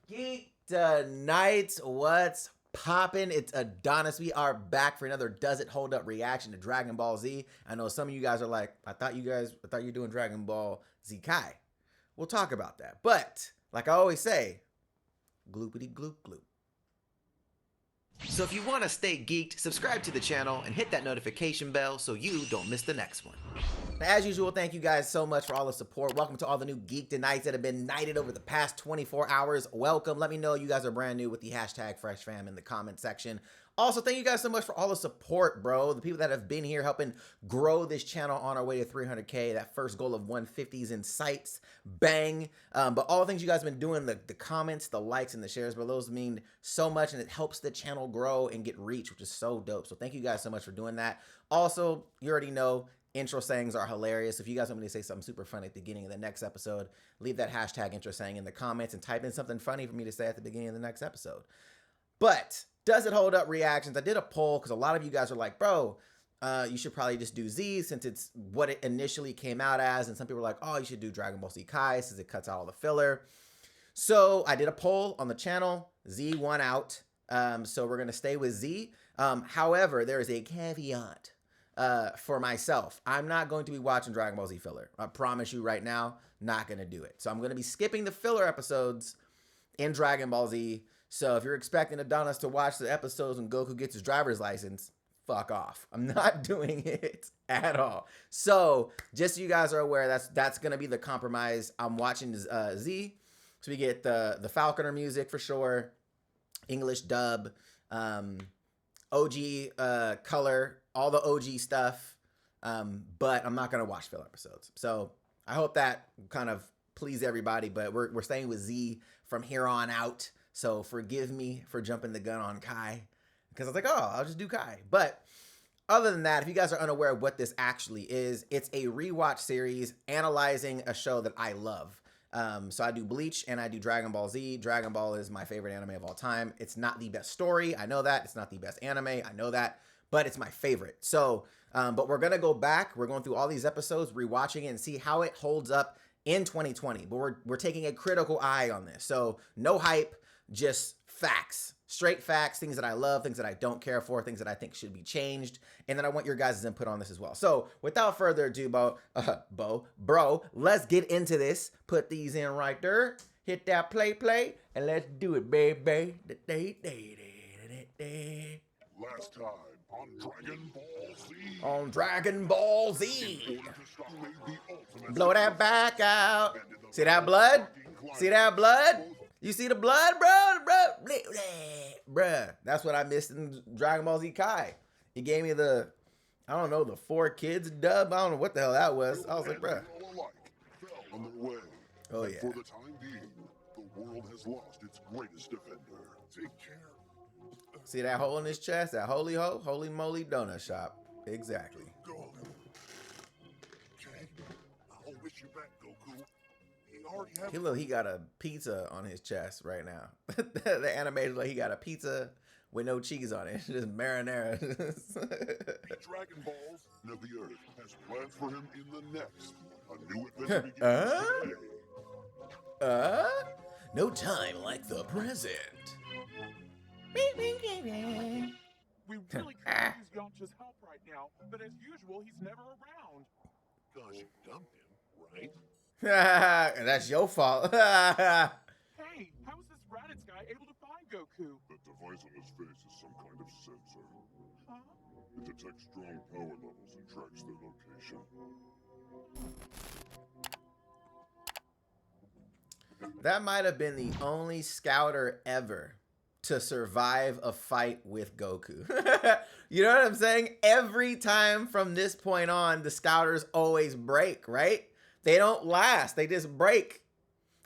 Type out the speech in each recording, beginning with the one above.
geek'd Nights, what's poppin'? It's Adonis. We are back for another Does It Hold Up reaction to Dragon Ball Z. I know some of you guys are like, I thought you're doing Dragon Ball Z Kai. We'll talk about that. But like I always say, gloopity gloop gloop. So if you want to stay geeked, subscribe to the channel and hit that notification bell so you don't miss the next one. Now, as usual, thank you guys so much for all the support. Welcome to all the new geek'd Nights that have been knighted over the past 24 hours. Welcome. Let me know you guys are brand new with the hashtag FreshFam in the comment section. Also, thank you guys so much for all the support, bro. The people that have been here helping grow this channel on our way to 300K. That first goal of 150s in sights. Bang. But all the things you guys have been doing, the comments, the likes, and the shares, bro, those mean so much, and it helps the channel grow and get reach, which is so dope. So thank you guys so much for doing that. Also, you already know, intro sayings are hilarious. If you guys want me to say something super funny at the beginning of the next episode, leave that hashtag intro saying in the comments and type in something funny for me to say at the beginning of the next episode. But does it hold up reactions? I did a poll because a lot of you guys are like, bro, you should probably just do Z since it's what it initially came out as. And some people are like, oh, you should do Dragon Ball Z Kai since it cuts out all the filler. So I did a poll on the channel. Z won out. So we're going to stay with Z. However, there is a caveat for myself. I'm not going to be watching Dragon Ball Z filler. I promise you right now, not going to do it. So I'm going to be skipping the filler episodes in Dragon Ball Z. So if you're expecting Adonis to watch the episodes when Goku gets his driver's license, fuck off. I'm not doing it at all. So just so you guys are aware, that's going to be the compromise. I'm watching Z. So we get the Falconer music for sure, English dub, OG color, all the OG stuff. But I'm not going to watch filler episodes. So I hope that kind of please everybody, but we're staying with Z from here on out. So forgive me for jumping the gun on Kai, because I was like, oh, I'll just do Kai. But other than that, if you guys are unaware of what this actually is, it's a rewatch series analyzing a show that I love. So I do Bleach and I do Dragon Ball Z. Dragon Ball is my favorite anime of all time. It's not the best story. I know that. It's not the best anime. I know that. But it's my favorite. So, but we're going to go back. We're going through all these episodes, rewatching it and see how it holds up in 2020. But we're taking a critical eye on this. So no hype. Just facts, straight facts, things that I love, things that I don't care for, things that I think should be changed. And then I want your guys' input on this as well. So without further ado, bro, let's get into this. Put these in right there. Hit that play, and let's do it, baby. Last time on Dragon Ball Z. On Dragon Ball Z. Blow that back out. See that blood? See that blood? You see the blood, bro? That's what I missed in Dragon Ball Z Kai. He gave me the, I don't know, the 4 kids dub. I don't know what the hell that was. I was like, bro. Oh, yeah. For the time being, the world has lost its greatest defender. Take care. See that hole in his chest? That holy moly donut shop. Exactly. Go. Okay. I'll wish you back, Goku. He got a pizza on his chest right now. The animated, like he got a pizza with no cheese on it, just marinara. Dragon Balls, now the Earth has plans for him in the next. A new adventure begins today. No time like the present. We really could use Yamcha's help right now, but as usual, he's never around. Gosh, you dumped him, right? And that's your fault. Hey, how is this Raditz guy able to find Goku? That device on his face is some kind of sensor. Huh? It detects strong power levels and tracks their location. That might have been the only scouter ever to survive a fight with Goku. You know what I'm saying? Every time from this point on, the scouters always break, right? They don't last. They just break.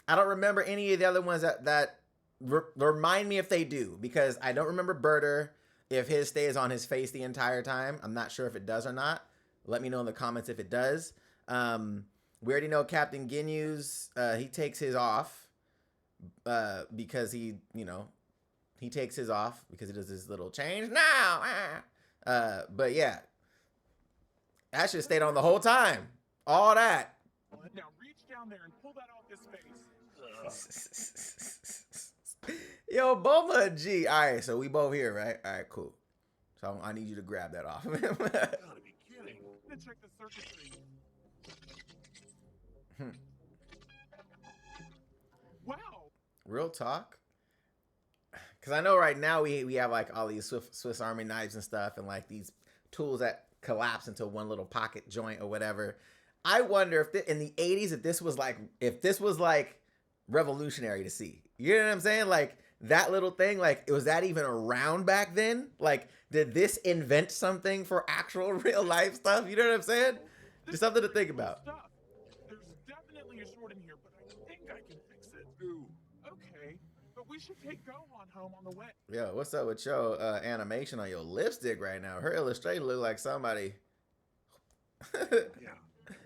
I don't remember any of the other ones that remind me if they do, because I don't remember Birder, if his stays on his face the entire time. I'm not sure if it does or not. Let me know in the comments if it does. We already know Captain Ginyu's, he takes his off because he takes his off because he does his little change now. But yeah, that should have stayed on the whole time. All that. Now reach down there and pull that off his face. Yo, Bulma a G. All right, so we both here, right? All right, cool. So I need you to grab that off of him. Gotta be kidding. Let's check the circuitry. Wow. Real talk. Because I know right now we have like all these Swiss Army knives and stuff and like these tools that collapse into one little pocket joint or whatever. I wonder if in the 80s, if this was like revolutionary to see. You know what I'm saying? Like that little thing, like was that even around back then? Like did this invent something for actual real life stuff? You know what I'm saying? Just something to think about. Stuff. There's definitely a short in here, but I think I can fix it. Ooh. Okay, but we should take Gohan home on the way. Yo, what's up with your animation on your lipstick right now? Her illustration look like somebody. Yeah.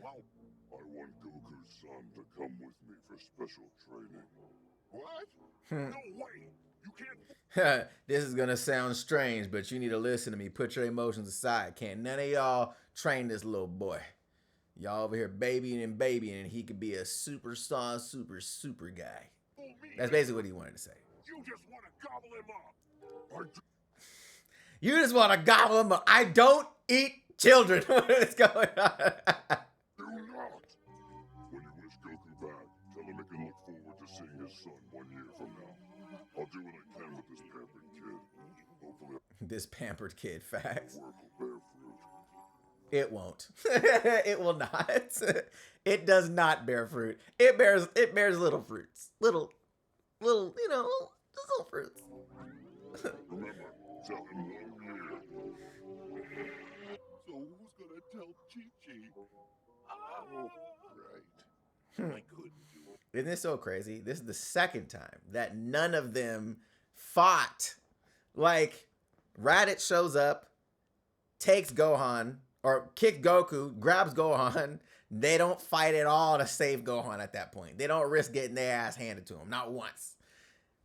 Well, I want Goku's son to come with me for special training. What? No way. You can't. This is gonna sound strange, but you need to listen to me. Put your emotions aside. Can't none of y'all train this little boy. Y'all over here babying and he could be a superstar, super guy. That's basically what he wanted to say. You just want to gobble him up. You just want to gobble him up. I don't eat children. What is going on? Do not. When you wish Goku back, tell him he can look forward to seeing his son 1 year from now. I'll do what I can with this pampered kid. Hopefully, This pampered kid, facts. work will bear fruit. It won't. It will not. It does not bear fruit. It bears little fruits. Little, you know, just little fruits. Remember, tell him 1 year. So who's gonna tell Chi-Chi? Oh, right. I couldn't do it. Isn't this so crazy? This is the second time that none of them fought. Like, Raditz shows up, takes Gohan, or kicks Goku, grabs Gohan. They don't fight at all to save Gohan at that point. They don't risk getting their ass handed to him, not once.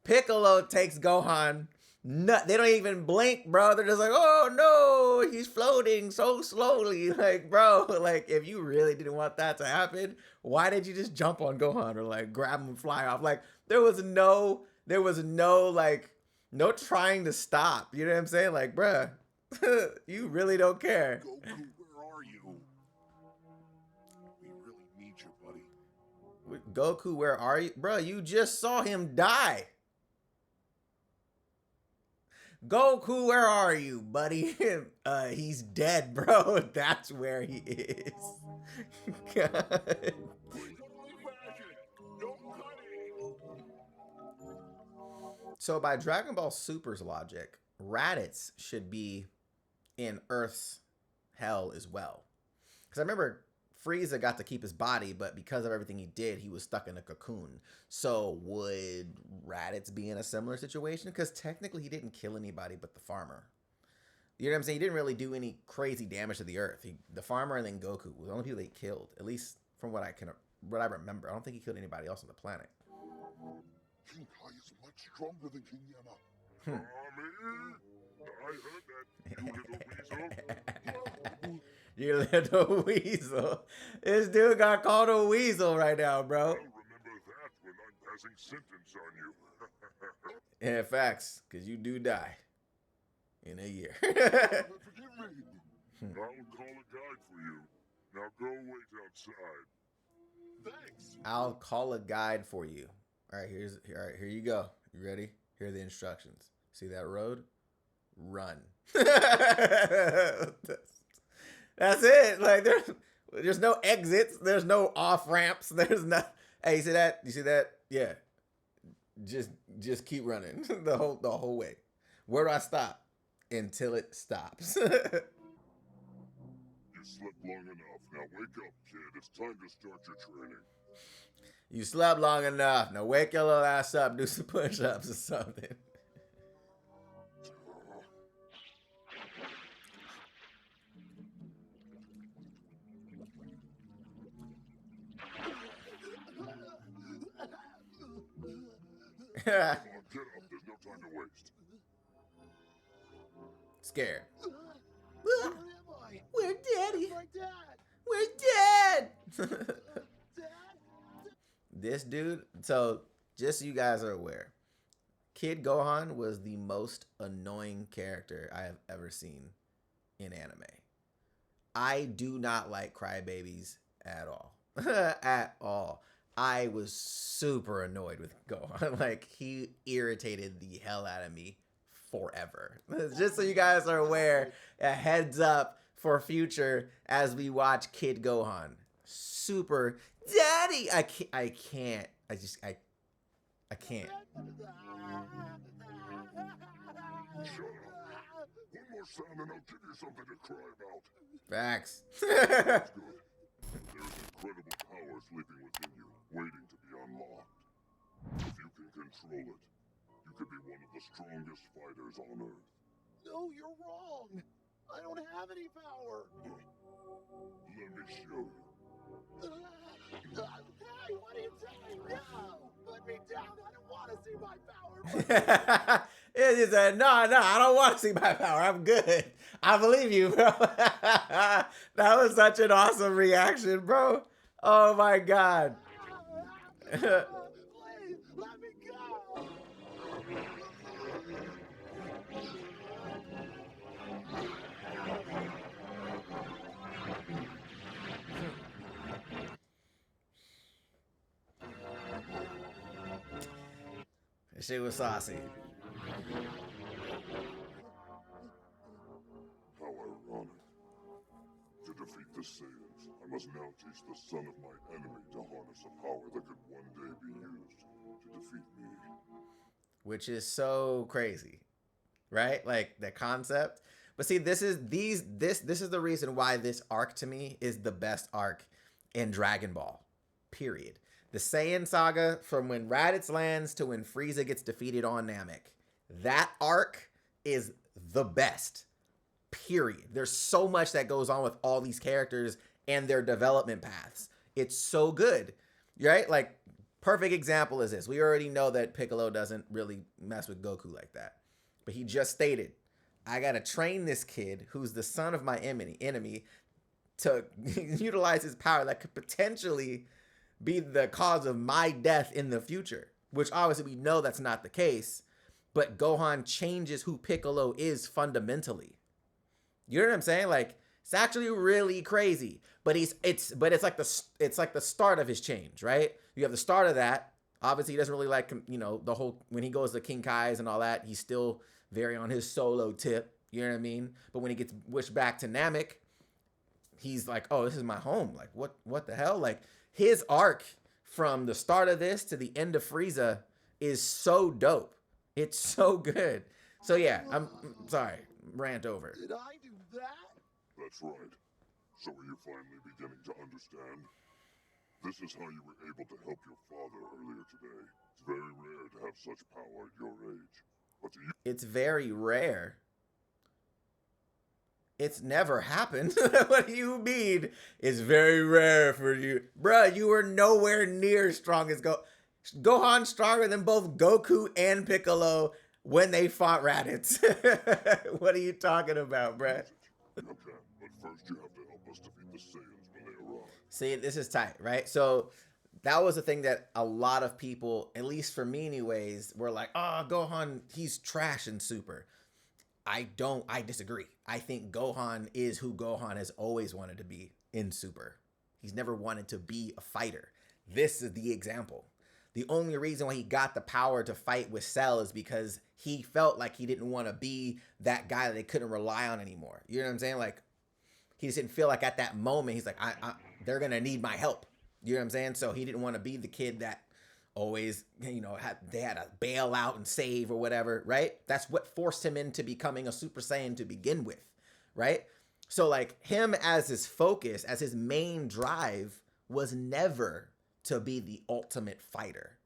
Piccolo takes Gohan. They don't even blink, bro. They're just like, oh no, he's floating so slowly. Like, bro, like if you really didn't want that to happen, why did you just jump on Gohan or like grab him and fly off? Like there was no like no trying to stop. You know what I'm saying? Like, bruh, you really don't care. Goku, where are you? We really need you, buddy. Goku, where are you? Bro, you just saw him die. Goku, where are you, buddy? He's dead, bro. That's where he is. God. So by Dragon Ball Super's logic, Raditz should be in Earth's hell as well. Because I remember Frieza got to keep his body, but because of everything he did, he was stuck in a cocoon. So would Raditz be in a similar situation? Because technically he didn't kill anybody but the farmer. You know what I'm saying? He didn't really do any crazy damage to the Earth. The farmer and then Goku were the only people he killed, at least from what I remember. I don't think he killed anybody else on the planet. King Kai is much stronger than King Yama. I heard that, you little weasel. You little weasel. This dude got called a weasel right now, bro. I'll remember that when I'm passing sentence on you. Yeah, facts, because you do die in a year. Forgive me. I'll call a guide for you. Now go wait outside. Thanks. I'll call a guide for you. All right, here you go. You ready? Here are the instructions. See that road? Run. That's it. Like there's no exits. There's no off ramps. There's not. Hey, you see that? You see that? Yeah. Just keep running the whole way. Where do I stop? Until it stops. You slept long enough. Now wake up, kid. It's time to start your training. You slept long enough. Now wake your little ass up. Do some push-ups or something. Come on, get up. There's no time to waste. Scared. Where am I? We're daddy. My dad. We're dead. Dad. This dude, so just so you guys are aware, Kid Gohan was the most annoying character I have ever seen in anime. I do not like crybabies at all. At all. I was super annoyed with Gohan. Like, he irritated the hell out of me forever. Just so you guys are aware, a heads up for future as we watch Kid Gohan. Super Daddy! I can't. I can't. Shut up. One more sound and I'll give you something to cry about. Facts. That's good. There's incredible power sleeping within you, waiting to be unlocked. If you can control it, you could be one of the strongest fighters on Earth. No, you're wrong. I don't have any power. Let me show you. Hey, what are you saying? No! Put me down. I don't want to see my power. It is a no, I don't want to see my power. I'm good. I believe you, bro. That was such an awesome reaction, bro. Oh my god. Please, let me go. She was saucy. How ironic. To defeat the Saiyans, I must now teach the son of my enemy to harness a power that could one day be used to defeat me. Which is so crazy, right? Like the concept. But see, this is the reason why this arc to me is the best arc in Dragon Ball. Period. The Saiyan saga, from when Raditz lands to when Frieza gets defeated on Namek, that arc is the best. Period. There's so much that goes on with all these characters and their development paths. It's so good, right? Like, perfect example is this. We already know that Piccolo doesn't really mess with Goku like that. But he just stated, I gotta train this kid who's the son of my enemy to utilize his power that could potentially be the cause of my death in the future. Which obviously we know that's not the case. But Gohan changes who Piccolo is fundamentally. You know what I'm saying? Like, it's actually really crazy. But it's like the start of his change, right? You have the start of that. Obviously, he doesn't really like, you know, the whole, when he goes to King Kai's and all that, he's still very on his solo tip. You know what I mean? But when he gets wished back to Namek, he's like, oh, this is my home. Like, what the hell? Like, his arc from the start of this to the end of Frieza is so dope. It's so good. So yeah, I'm sorry, rant over. Did I do that? That's right. So are you finally beginning to understand? This is how you were able to help your father earlier today. It's very rare to have such power at your age. But to you... It's very rare. It's never happened. What do you mean? It's very rare for you. Bruh, you were nowhere near strong as Gohan stronger than both Goku and Piccolo when they fought Raditz. What are you talking about, bruh? Okay, but first you have to help us defeat the Saiyans when they arrive. See, this is tight, right? So that was the thing that a lot of people, at least for me anyways, were like, oh, Gohan, he's trash in Super. I disagree. I think Gohan is who Gohan has always wanted to be in Super. He's never wanted to be a fighter. This is the example. The only reason why he got the power to fight with Cell is because he felt like he didn't want to be that guy that they couldn't rely on anymore. You know what I'm saying? Like, he just didn't feel like at that moment, he's like, they're going to need my help. You know what I'm saying? So he didn't want to be the kid that always, you know, they had to bail out and save or whatever, right? That's what forced him into becoming a Super Saiyan to begin with, right? So like him as his focus, as his main drive was never to be the ultimate fighter.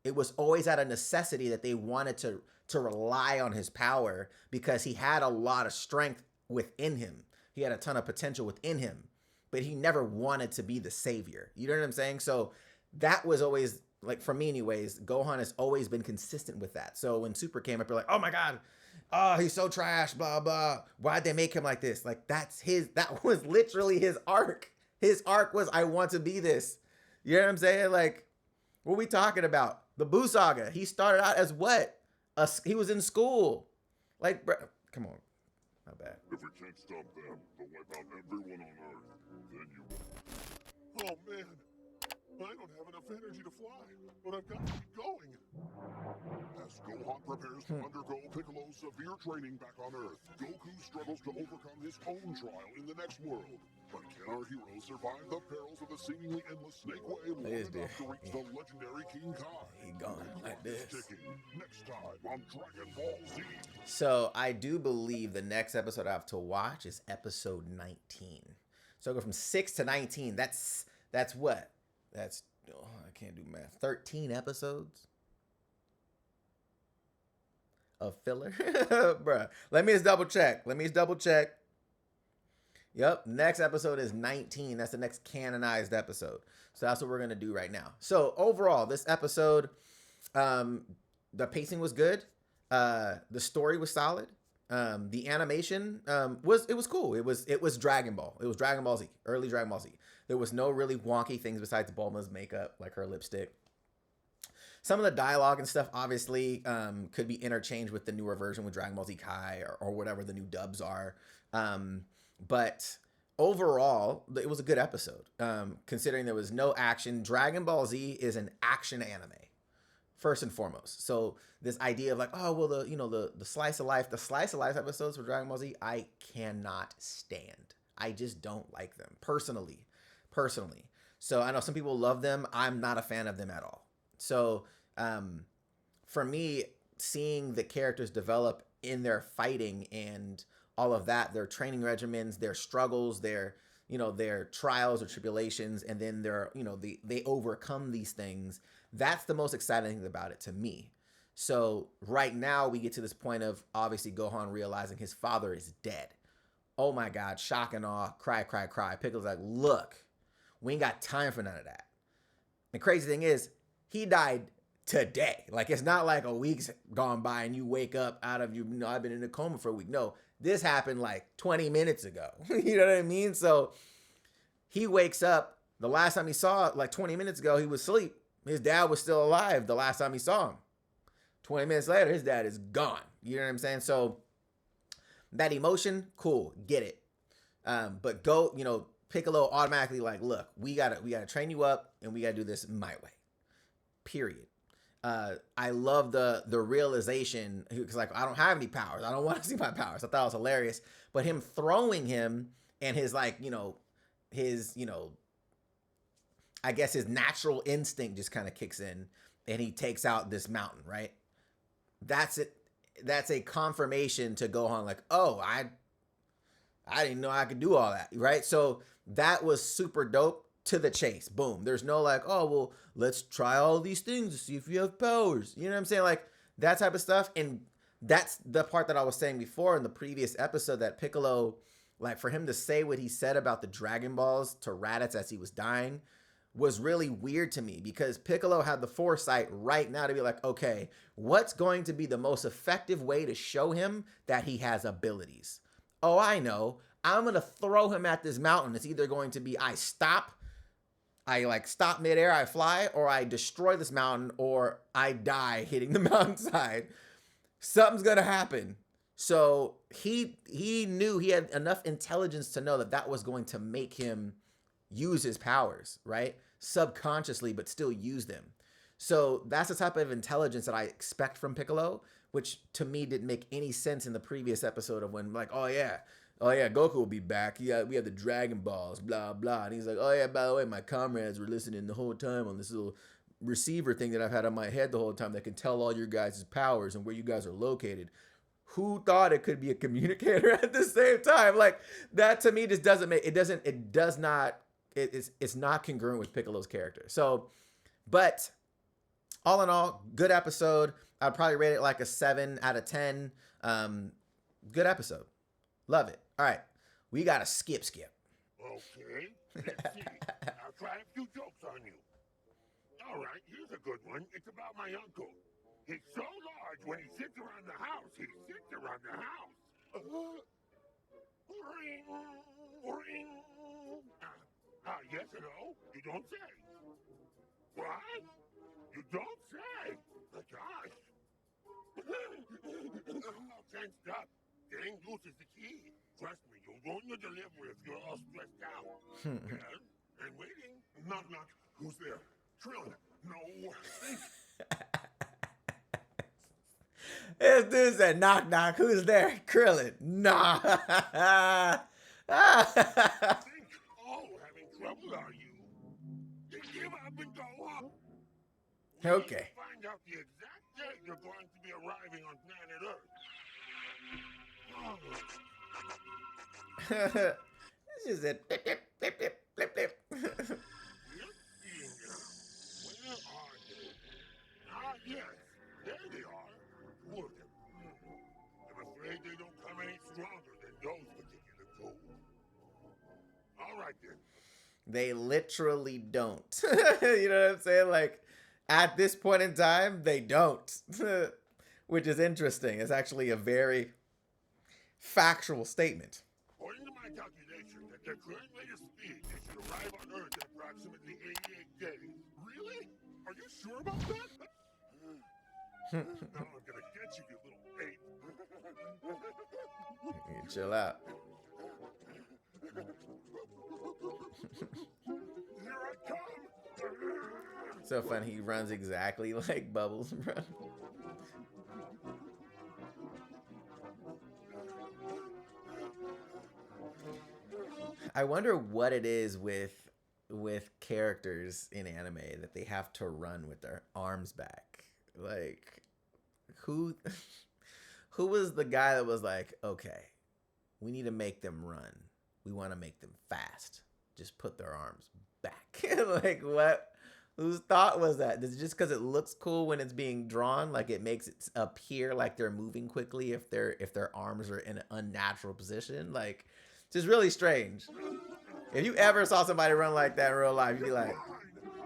It was always out of necessity that they wanted to rely on his power because he had a lot of strength within him. He had a ton of potential within him, but he never wanted to be the savior. You know what I'm saying? So that was always, like, for me anyways, Gohan has always been consistent with that. So when Super came up, you're like, oh my God, oh, he's so trash, blah, blah. Why'd they make him like this? Like, that was literally his arc. His arc was, I want to be this. You know what I'm saying? Like, what are we talking about? The Buu Saga. He started out as what? He was in school. Like, bro, come on. My bad. If we can't stop them, they'll wipe out everyone on Earth. Then you will. Oh man, I don't have enough energy to fly, but I've got to keep going. As Gohan prepares to undergo Piccolo's severe training back on Earth, Goku struggles to overcome his own trial in the next world. But can our hero survive the perils of the seemingly endless Snake Way long enough to reach the legendary King Kai? He gone like this. Next time on Dragon Ball Z. So I do believe the next episode I have to watch is episode 19. So I go from 6 to 19. That's what? That's, oh, I can't do math. 13 episodes of filler? Bruh. Let me just double check. Yep. Next episode is 19. That's the next canonized episode. So that's what we're going to do right now. So overall, this episode, the pacing was good. The story was solid. The animation was cool. It was Dragon Ball. It was Dragon Ball Z, early Dragon Ball Z. There was no really wonky things besides Bulma's makeup, like her lipstick. Some of the dialogue and stuff obviously could be interchanged with the newer version with Dragon Ball Z Kai or whatever the new dubs are. But overall, it was a good episode. Considering there was no action. Dragon Ball Z is an action anime, first and foremost. So this idea of like, oh well, the slice of life episodes for Dragon Ball Z, I cannot stand. I just don't like them personally. So I know some people love them. I'm not a fan of them at all. So for me, seeing the characters develop in their fighting and all of that, their training regimens, their struggles, their trials or tribulations, and then they overcome these things. That's the most exciting thing about it to me. So right now we get to this point of obviously Gohan realizing his father is dead. Oh my God, shock and awe, cry. Piccolo's like, look, we ain't got time for none of that. The crazy thing is, he died today. Like, it's not like a week's gone by and you wake up out of, I've been in a coma for a week. No, this happened like 20 minutes ago. You know what I mean? So he wakes up. The last time he saw it, like 20 minutes ago, he was asleep. His dad was still alive the last time he saw him. 20 minutes later, his dad is gone. You know what I'm saying? So that emotion, cool, get it. But Piccolo automatically like, look, we gotta train you up and we gotta do this my way. Period. I love the realization, because like, I don't have any powers. I don't want to see my powers. I thought it was hilarious. But him throwing him and his I guess his natural instinct just kind of kicks in and he takes out this mountain, right? That's it. That's a confirmation to Gohan like, oh, I didn't know I could do all that, right? So that was super dope. To the chase. Boom. There's no like, oh, well, let's try all these things to see if you have powers. You know what I'm saying? Like that type of stuff. And that's the part that I was saying before in the previous episode, that Piccolo, like for him to say what he said about the Dragon Balls to Raditz as he was dying was really weird to me, because Piccolo had the foresight right now to be like, okay, what's going to be the most effective way to show him that he has abilities? Oh, I know. I'm going to throw him at this mountain. It's either going to be I stop midair, I fly, or I destroy this mountain, or I die hitting the mountainside. Something's gonna happen. So he knew, he had enough intelligence to know that was going to make him use his powers, right? Subconsciously, but still use them. So that's the type of intelligence that I expect from Piccolo, which to me didn't make any sense in the previous episode of when like, oh yeah, Goku will be back. Yeah, we have the Dragon Balls, blah, blah. And he's like, oh yeah, by the way, my comrades were listening the whole time on this little receiver thing that I've had on my head the whole time that can tell all your guys' powers and where you guys are located. Who thought it could be a communicator at the same time? Like, that to me just doesn't make, it's not congruent with Piccolo's character. So, but all in all, good episode. I'd probably rate it like a 7 out of 10. Good episode. Love it. All right. We got to skip. Okay. Let's see. I'll try a few jokes on you. All right. Here's a good one. It's about my uncle. He's so large when he sits around the house. Ring, ring. Yes or no? You don't say. What? You don't say? My gosh. tensed up. Getting loose is the key. Trust me, you'll ruin your delivery if you're all stressed out. And waiting. Knock, knock. Who's there? Krillin. No. This dude said, knock, knock. Who's there? Krillin. Nah. Think. Oh, having trouble, are you? Then give up and go home. We need to Okay. find out the exact date you're going to be arriving on planet Earth. This is it. Blip, blip, blip, blip, blip, blip. Let's see now. Where are they? Ah, yes. There they are. Two of them. I'm afraid they don't come any stronger than those particular two. All right, then. They literally don't. You know what I'm saying? Like, at this point in time, they don't. Which is interesting. It's actually a very factual statement. According to my calculation, at their current rate of speed, they should arrive on Earth in approximately 88 days. Really? Are you sure about that? Now I'm gonna get you, you little ape. You chill out. Here I come. So fun. He runs exactly like Bubbles, bro. I wonder what it is with characters in anime that they have to run with their arms back. Like, who was the guy that was like, okay, we need to make them run. We want to make them fast. Just put their arms back. Like, what? Whose thought was that? Is it just because it looks cool when it's being drawn? Like, it makes it appear like they're moving quickly if their arms are in an unnatural position? Like, it's just really strange. If you ever saw somebody run like that in real life, you'd be like,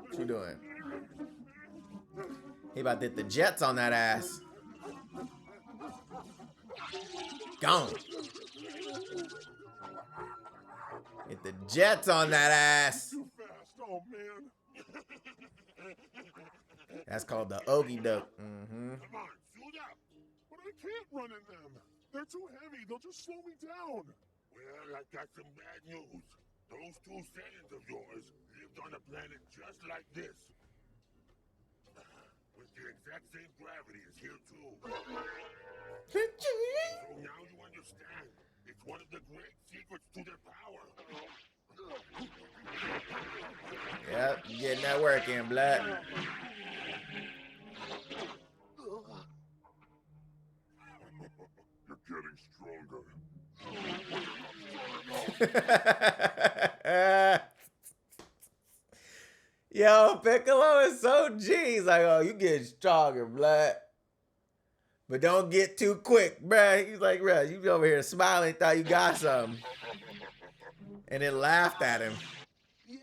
what you doing? He about to hit the jets on that ass. Gone. Hit the jets on that ass. Too fast, oh man. That's called the Okie doke. Mm-hmm. Come on, suit up. But I can't run in them. They're too heavy. They'll just slow me down. Well, I got some bad news. Those two Saiyans of yours lived on a planet just like this. With the exact same gravity as here too. So now you understand. It's one of the great secrets to their power. Yep, you getting that work in, blood. You're getting stronger. Yo, Piccolo is so G. He's like, oh, you get stronger, blood. But don't get too quick, bruh. He's like, bruh, you be over here smiling, thought you got something. And then laughed at him. Yeah,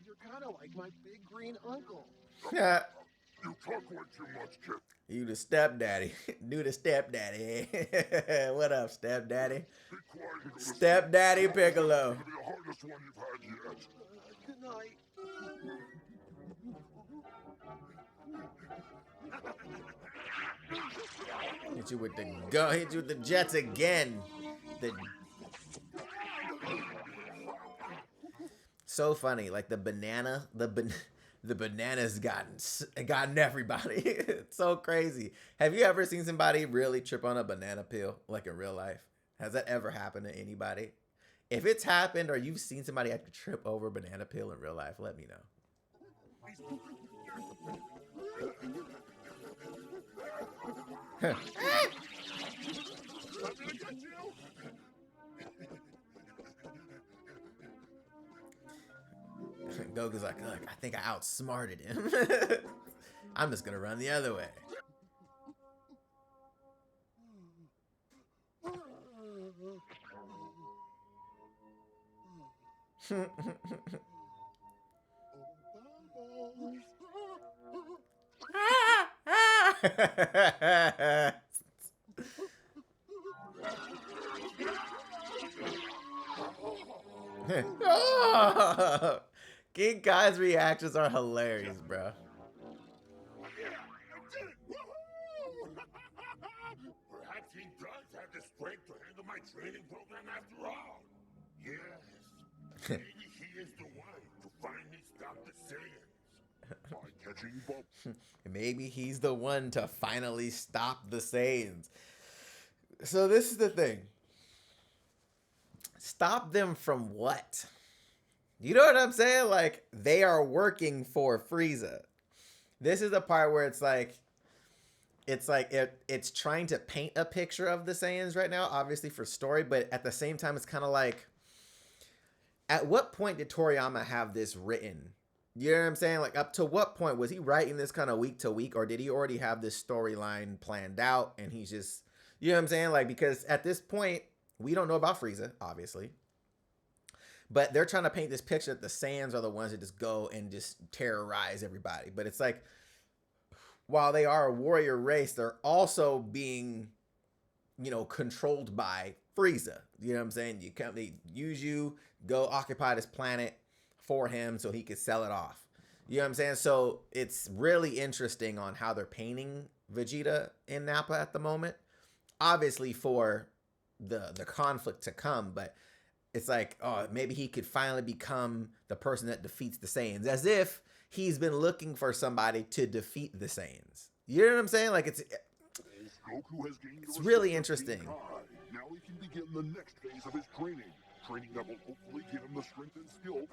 you're kind of like my big green uncle. Yeah. You talk way too much, kid. You the stepdaddy. Do the stepdaddy. What up, stepdaddy? Be quiet and go to sleep. Stepdaddy Piccolo. It'll be the hardest one you've had yet. Good night. Hit you with the hit you with the jets again. So funny, like the banana's gotten everybody. It's so crazy. Have you ever seen somebody really trip on a banana peel, like in real life? Has that ever happened to anybody? If it's happened or you've seen somebody have to trip over a banana peel in real life, let me know. I'm gonna get you. Goku's like, look, I think I outsmarted him. I'm just gonna run the other way. King Kai's reactions are hilarious, bro. Yeah, I did it! Woohoo! Perhaps he does have the training program after all. Yes. Maybe he is the one to finally stop the Saiyans. By catching Bulma. Maybe he's the one to finally stop the Saiyans. So this is the thing. Stop them from what? You know what I'm saying? Like, they are working for Frieza. This is the part where it's trying to paint a picture of the Saiyans right now, obviously for story, but at the same time, it's kind of like, at what point did Toriyama have this written? You know what I'm saying? Like, up to what point was he writing this kind of week to week, or did he already have this storyline planned out and he's just, you know what I'm saying? Like, because at this point, we don't know about Frieza, obviously, but they're trying to paint this picture that the Saiyans are the ones that just go and just terrorize everybody. But it's like, while they are a warrior race, they're also being, you know, controlled by Frieza. You know what I'm saying? They use you, go occupy this planet for him so he could sell it off. You know what I'm saying? So it's really interesting on how they're painting Vegeta in Nappa at the moment. Obviously for the conflict to come, but it's like, oh, maybe he could finally become the person that defeats the Saiyans, as if he's been looking for somebody to defeat the Saiyans. You know what I'm saying? Like, it's really interesting. Now he can begin the next phase of his training. Training that will hopefully give him the strength and skill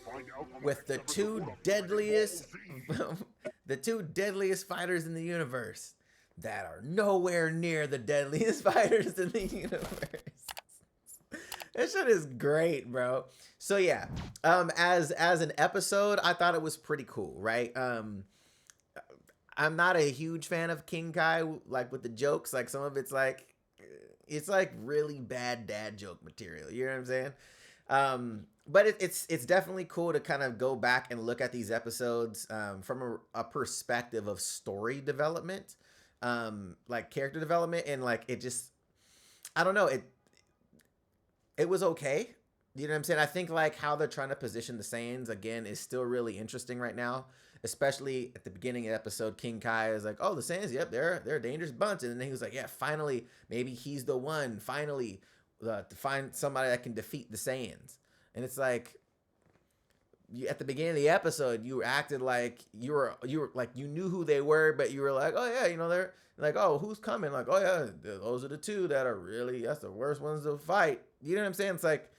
find out with the two deadliest the two deadliest fighters in the universe that are nowhere near the deadliest fighters in the universe. That shit is great, bro. So yeah, as an episode, I thought it was pretty cool, right? I'm not a huge fan of King Kai, like with the jokes. Like, some of it's like really bad dad joke material. You know what I'm saying? But it's definitely cool to kind of go back and look at these episodes from a perspective of story development, like character development, and like it just, I don't know, it was okay. You know what I'm saying? I think like how they're trying to position the Saiyans again is still really interesting right now. Especially at the beginning of the episode, King Kai is like, oh, the Saiyans, yep, they're a dangerous bunch. And then he was like, yeah, finally, maybe he's the one, finally, to find somebody that can defeat the Saiyans. And it's like, at the beginning of the episode, you acted like you were like, you knew who they were, but you were like, oh yeah, you know, they're like, oh, who's coming? Like, oh yeah, those are the two that are really, that's the worst ones to fight. You know what I'm saying? It's like,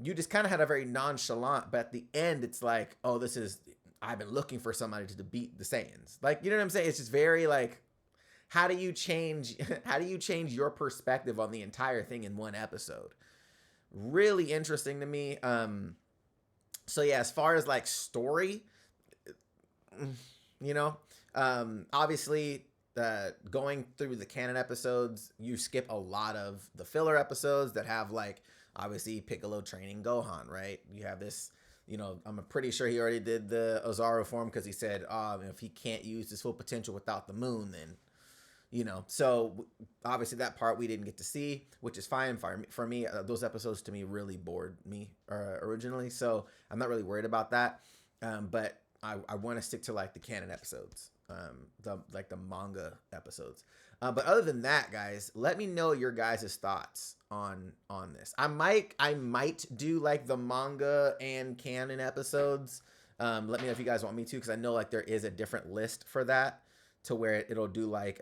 you just kind of had a very nonchalant, but at the end, it's like, oh, I've been looking for somebody to beat the Saiyans. Like, you know what I'm saying? It's just very like, how do you change your perspective on the entire thing in one episode? Really interesting to me. So yeah, as far as like story, you know, obviously going through the canon episodes, you skip a lot of the filler episodes that have like, obviously Piccolo training Gohan, right? You have this, you know, I'm pretty sure he already did the Ozaru form because he said, if he can't use his full potential without the moon, then, you know. So obviously that part we didn't get to see, which is fine for me. Those episodes to me really bored me originally, so I'm not really worried about that. But I want to stick to like the canon episodes, the manga episodes. But other than that, guys, let me know your guys' thoughts on this. I might do like the manga and canon episodes. Let me know if you guys want me to, because I know like there is a different list for that, to where it'll do like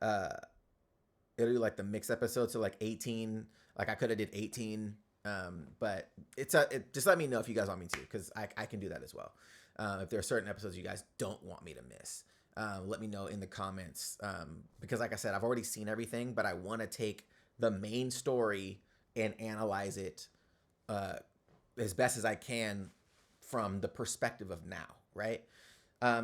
it'll do like the mixed episodes, so like 18. Like I could have did 18, but just let me know if you guys want me to, because I can do that as well. If there are certain episodes you guys don't want me to miss. Let me know in the comments, because like I said, I've already seen everything, but I want to take the main story and analyze it as best as I can from the perspective of now, right?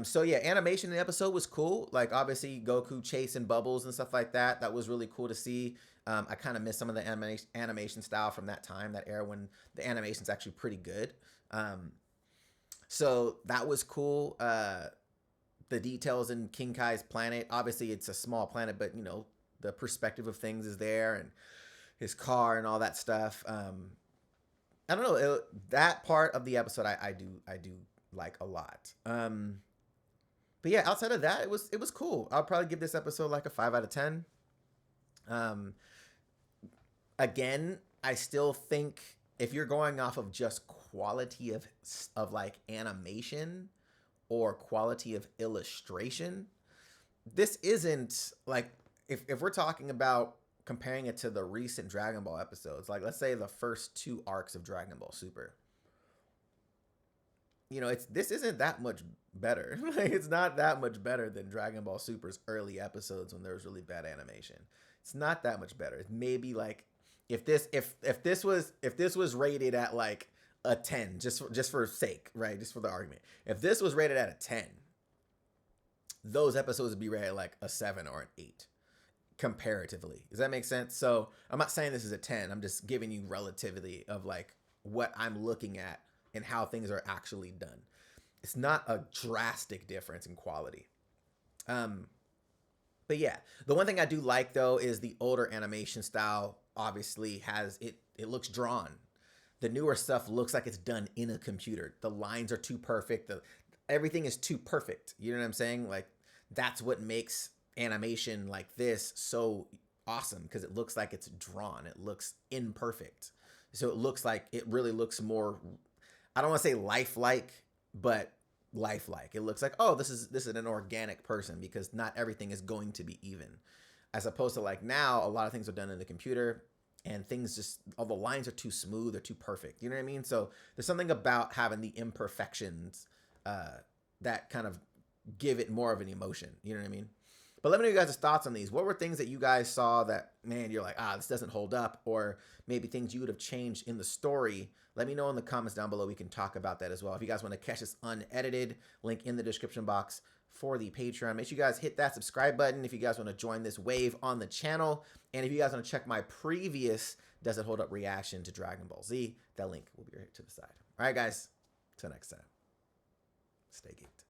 So yeah, animation in the episode was cool. Like obviously Goku chasing bubbles and stuff like that. That was really cool to see. I kind of missed some of the animation style from that time, that era, when the animation's actually pretty good. So that was cool. The details in King Kai's planet, obviously it's a small planet, but you know, the perspective of things is there, and his car and all that stuff. I don't know, that part of the episode I do like a lot. But yeah, outside of that, it was cool. I'll probably give this episode like a 5 out of 10. Um, again, I still think if you're going off of just quality of like animation or quality of illustration, this isn't like if we're talking about comparing it to the recent Dragon Ball episodes, like let's say the first 2 arcs of Dragon Ball Super, you know, this isn't that much better. Like it's not that much better than Dragon Ball Super's early episodes when there was really bad animation. It's not that much better. It's maybe like if this was rated at like a 10, just for sake, right? Just for the argument. If this was rated at a 10, those episodes would be rated like a 7 or an 8 comparatively. Does that make sense? So I'm not saying this is a 10. I'm just giving you relativity of like what I'm looking at and how things are actually done. It's not a drastic difference in quality. But yeah, the one thing I do like though is the older animation style obviously has it looks drawn. The newer stuff looks like it's done in a computer. The lines are too perfect. Everything is too perfect. You know what I'm saying? Like that's what makes animation like this so awesome, because it looks like it's drawn. It looks imperfect. So it looks like it really looks more, I don't want to say lifelike, but lifelike. It looks like, oh, this is an organic person, because not everything is going to be even. As opposed to like now, a lot of things are done in the computer and things just, all the lines are too smooth or too perfect. You know what I mean? So there's something about having the imperfections that kind of give it more of an emotion. You know what I mean? But let me know your guys' thoughts on these. What were things that you guys saw that, man, you're like, this doesn't hold up? Or maybe things you would have changed in the story. Let me know in the comments down below. We can talk about that as well. If you guys want to catch this unedited, link in the description box for the Patreon. Make sure you guys hit that subscribe button if you guys want to join this wave on the channel. And if you guys want to check my previous Does It Hold Up reaction to Dragon Ball Z, that link will be right to the side. All right, guys. Till next time. Stay geeked.